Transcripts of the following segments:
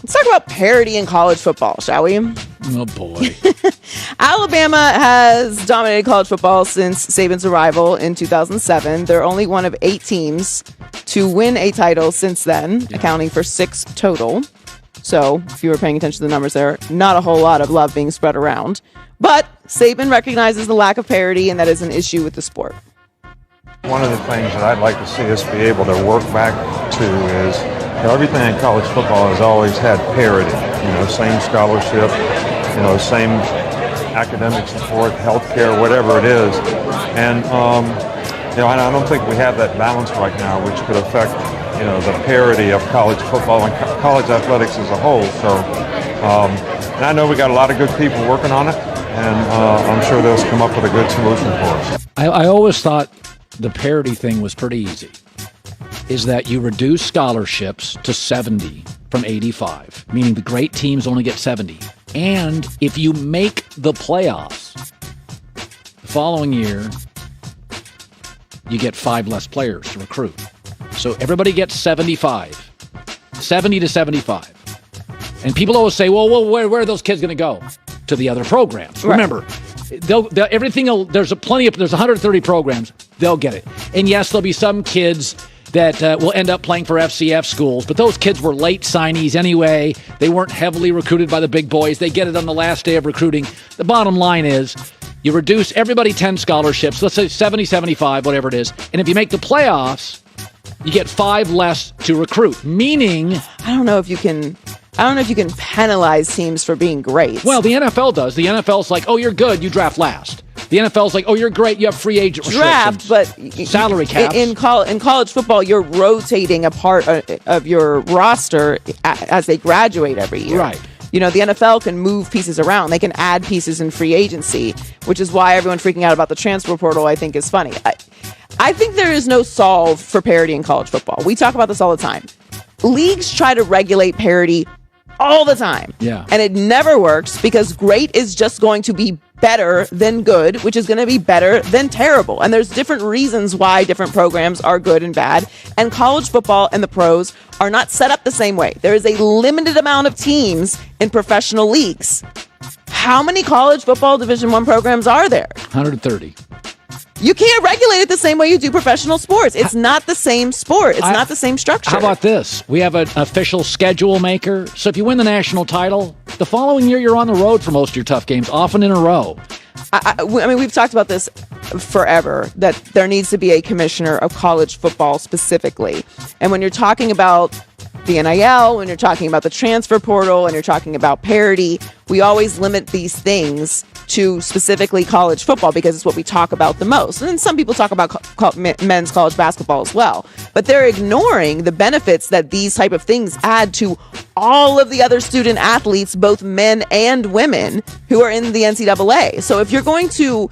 Let's talk about parity in college football, shall we? Oh, boy. Alabama has dominated college football since Saban's arrival in 2007. They're only one of 8 teams to win a title since then, accounting for 6 total. So, if you were paying attention to the numbers there, not a whole lot of love being spread around. But Saban recognizes the lack of parity, and that is an issue with the sport. One of the things that I'd like to see us be able to work back to is, everything in college football has always had parity. Same scholarship, same academic support, healthcare, whatever it is. And, I don't think we have that balance right now, which could affect, the parity of college football and college athletics as a whole. So, and I know we got a lot of good people working on it, and I'm sure they'll come up with a good solution for us. I always thought the parity thing was pretty easy. Is that you reduce scholarships to 70 from 85, meaning the great teams only get 70. And if you make the playoffs, the following year, you get 5 less players to recruit. So everybody gets 75, 70 to 75. And people always say, well where are those kids going to go? To the other programs. Right. Remember, there's 130 programs, they'll get it. And yes, there'll be some kids that will end up playing for FCF schools. But those kids were late signees anyway. They weren't heavily recruited by the big boys. They get it on the last day of recruiting. The bottom line is you reduce everybody 10 scholarships, let's say 70, 75, whatever it is. And if you make the playoffs, you get 5 less to recruit, meaning... I don't know if you can penalize teams for being great. Well, the NFL does. The NFL's like, oh, you're good, you draft last. The NFL's like, oh, you're great, you have free agent draft, but salary caps. In college football, you're rotating a part of your roster as they graduate every year. Right. The NFL can move pieces around. They can add pieces in free agency, which is why everyone freaking out about the transfer portal, I think, is funny. I think there is no solve for parity in college football. We talk about this all the time. Leagues try to regulate parity all the time. Yeah. And it never works because great is just going to be better than good, which is going to be better than terrible. And there's different reasons why different programs are good and bad. And college football and the pros are not set up the same way. There is a limited amount of teams in professional leagues. How many college football Division I programs are there? 130. You can't regulate it the same way you do professional sports. It's not the same sport. It's not the same structure. How about this? We have an official schedule maker. So if you win the national title, the following year you're on the road for most of your tough games, often in a row. I mean, we've talked about this forever, that there needs to be a commissioner of college football specifically. And when you're talking about the NIL, when you're talking about the transfer portal, and you're talking about parity, we always limit these things to specifically college football because it's what we talk about the most. And then some people talk about men's college basketball as well. But they're ignoring the benefits that these type of things add to all of the other student athletes, both men and women, who are in the NCAA. So if you're going to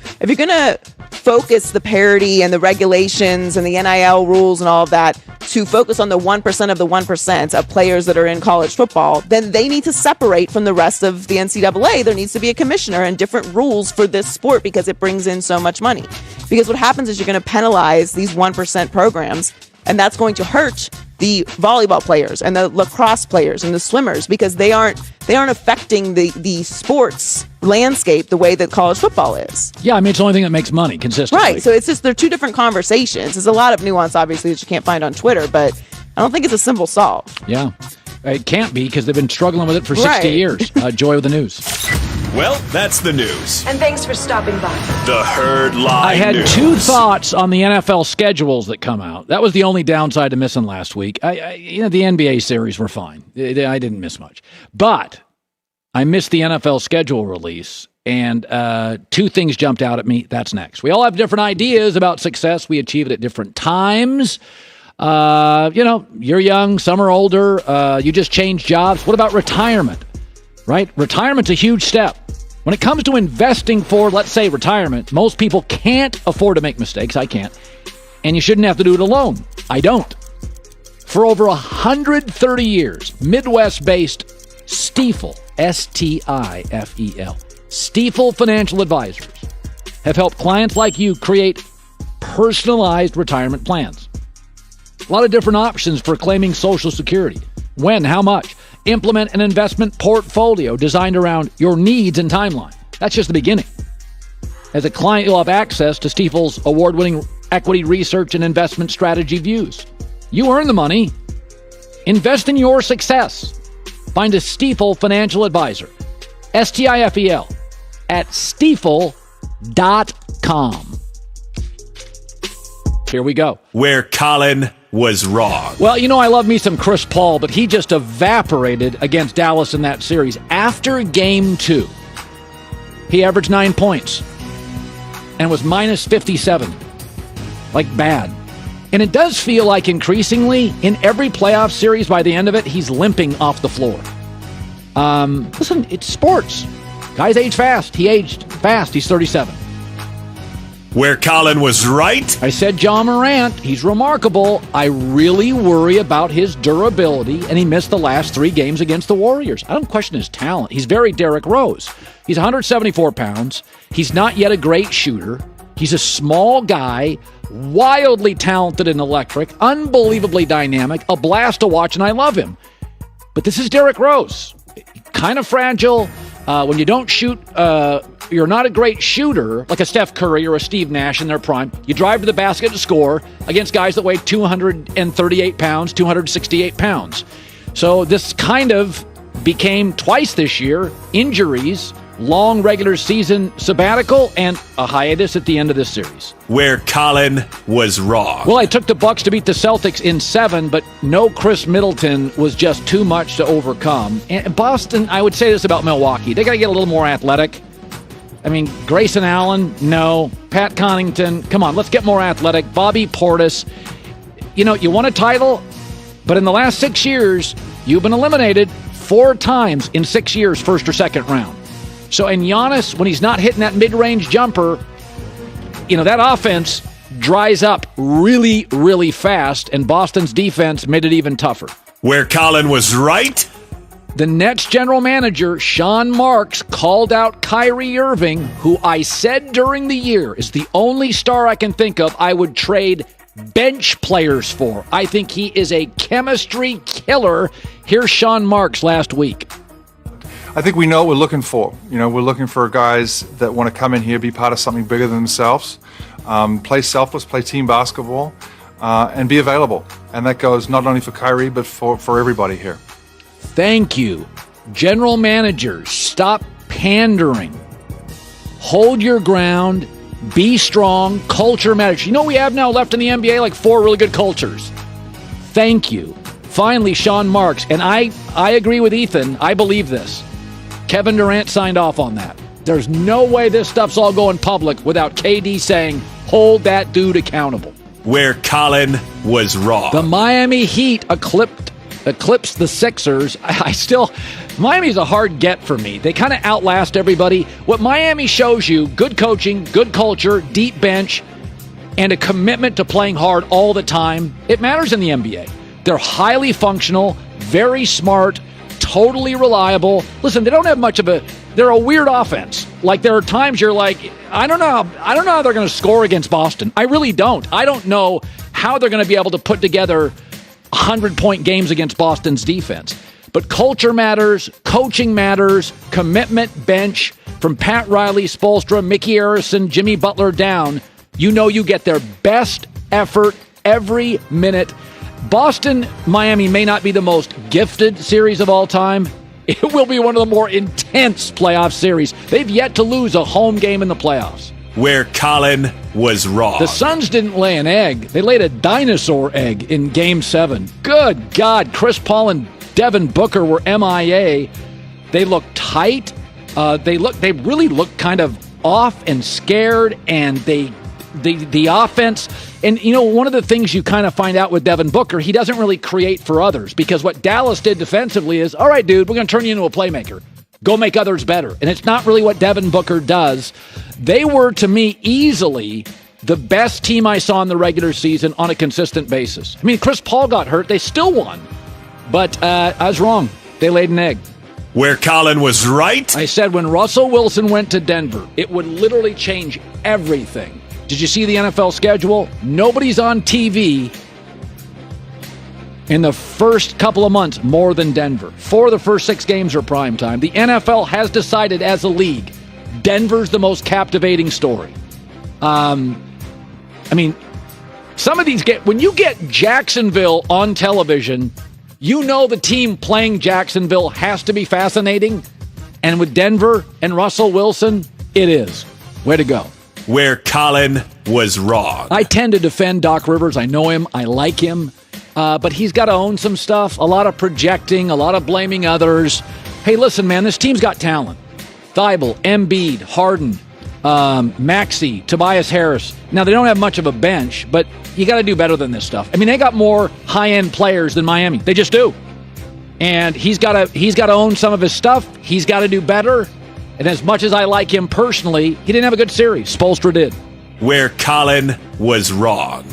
focus the parity and the regulations and the NIL rules and all of that to focus on the 1% of the 1% of players that are in college football, then they need to separate from the rest of the NCAA. There needs to be a commissioner and different rules for this sport because it brings in so much money. Because what happens is you're going to penalize these 1% programs, and that's going to hurt the volleyball players and the lacrosse players and the swimmers because they aren't affecting the sports landscape the way that college football is. Yeah, I mean, it's the only thing that makes money consistently. Right, so it's just, they're two different conversations. There's a lot of nuance, obviously, that you can't find on Twitter, but I don't think it's a simple solve. Yeah, it can't be because they've been struggling with it for 60 years. Joy with the news. Well, that's the news. And thanks for stopping by. The Herd Live I had News. 2 thoughts on the NFL schedules that come out. That was the only downside to missing last week. The NBA series were fine. I didn't miss much. But I missed the NFL schedule release, and 2 things jumped out at me. That's next. We all have different ideas about success. We achieve it at different times. You're young, some are older. You just changed jobs. What about retirement? Right? Retirement's a huge step. When it comes to investing for, let's say, retirement, most people can't afford to make mistakes. I can't. And you shouldn't have to do it alone. I don't. For over 130 years, Midwest-based Stifel, S-T-I-F-E-L, Stifel Financial Advisors have helped clients like you create personalized retirement plans. A lot of different options for claiming Social Security. When, how much, Implement an investment portfolio designed around your needs and timeline. That's just the beginning. As a client, you'll have access to Stifel's award-winning equity research and investment strategy views. You earn the money. Invest in your success. Find a Stifel financial advisor. STIFEL at stifel.com. Here we go. Where Colin was wrong. Well, you know, I love me some Chris Paul, but he just evaporated against Dallas in that series. After game 2, he averaged 9 points and was minus 57. Like bad. And it does feel like increasingly in every playoff series by the end of it, he's limping off the floor. Listen, it's sports. Guys age fast. He aged fast. He's 37. Where Colin was right. I said John Morant. He's remarkable. I really worry about his durability, and he missed the last 3 games against the Warriors. I don't question his talent. He's very Derrick Rose. He's 174 pounds. He's not yet a great shooter. He's a small guy, wildly talented and electric, unbelievably dynamic, a blast to watch, and I love him. But this is Derrick Rose. Kind of fragile. When you don't shoot, you're not a great shooter, like a Steph Curry or a Steve Nash in their prime. You drive to the basket to score against guys that weigh 238 pounds, 268 pounds. So this kind of became twice this year, injuries, long regular season sabbatical, and a hiatus at the end of this series. Where Colin was wrong. Well, I took the Bucks to beat the Celtics in 7, but no Chris Middleton was just too much to overcome. And Boston, I would say this about Milwaukee. They got to get a little more athletic. I mean, Grayson Allen, no. Pat Connaughton, come on, let's get more athletic. Bobby Portis. You know, you won a title, but in the last 6 years, you've been eliminated 4 times in 6 years, first or second round. So, and Giannis, when he's not hitting that mid-range jumper, you know, that offense dries up really, really fast, and Boston's defense made it even tougher. Where Colin was right. The Nets general manager, Sean Marks, called out Kyrie Irving, who I said during the year is the only star I can think of I would trade bench players for. I think he is a chemistry killer. Here's Sean Marks last week. I think we know what we're looking for. You know, we're looking for guys that want to come in here, be part of something bigger than themselves, play selfless, play team basketball, and be available. And that goes not only for Kyrie, but for everybody here. Thank you. General managers, stop pandering. Hold your ground. Be strong. Culture matters. You know we have now left in the NBA like 4 really good cultures. Thank you. Finally, Sean Marks. And I agree with Ethan. I believe this. Kevin Durant signed off on that. There's no way this stuff's all going public without KD saying, hold that dude accountable. Where Colin was wrong. The Miami Heat eclipsed the Sixers. Miami's a hard get for me. They kind of outlast everybody. What Miami shows you, good coaching, good culture, deep bench, and a commitment to playing hard all the time, it matters in the NBA. They're highly functional, very smart, totally reliable. Listen, they don't have much of they're a weird offense. Like there are times you're like, I don't know how they're going to score against Boston. I really don't. I don't know how they're going to be able to put together 100-point games against Boston's defense. But culture matters, coaching matters, commitment, bench, from Pat Riley, Spoelstra, Mickey Arison, Jimmy Butler down, you know you get their best effort every minute. Boston, Miami may not be the most gifted series of all time. It will be one of the more intense playoff series. They've yet to lose a home game in the playoffs. Where Colin was wrong. The Suns didn't lay an egg. They laid a dinosaur egg in Game 7. Good God, Chris Paul and Devin Booker were MIA. They looked tight. They really looked kind of off and scared, and the offense. And, you know, one of the things you kind of find out with Devin Booker, he doesn't really create for others, because what Dallas did defensively is, all right, dude, we're going to turn you into a playmaker. Go make others better. And it's not really what Devin Booker does. They were, to me, easily the best team I saw in the regular season on a consistent basis. I mean, Chris Paul got hurt. They still won. But I was wrong. They laid an egg. Where Colin was right. I said when Russell Wilson went to Denver, it would literally change everything. Did you see the NFL schedule? Nobody's on TV in the first couple of months more than Denver. 4 of the first 6 games are prime time. The NFL has decided as a league, Denver's the most captivating story. I mean, some of these when you get Jacksonville on television, you know the team playing Jacksonville has to be fascinating. And with Denver and Russell Wilson, it is. Way to go. Where Colin was wrong. I tend to defend Doc Rivers. I know him. I like him. But he's got to own some stuff. A lot of projecting, a lot of blaming others. Hey, listen, man, this team's got talent. Thibault, Embiid, Harden, Maxey, Tobias Harris. Now, they don't have much of a bench, but you got to do better than this stuff. I mean, they got more high-end players than Miami. They just do. And he's got to own some of his stuff. He's got to do better. And as much as I like him personally, he didn't have a good series. Spoelstra did. Where Colin was wrong.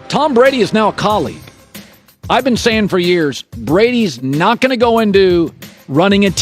Tom Brady is now a colleague. I've been saying for years, Brady's not going to go into running a team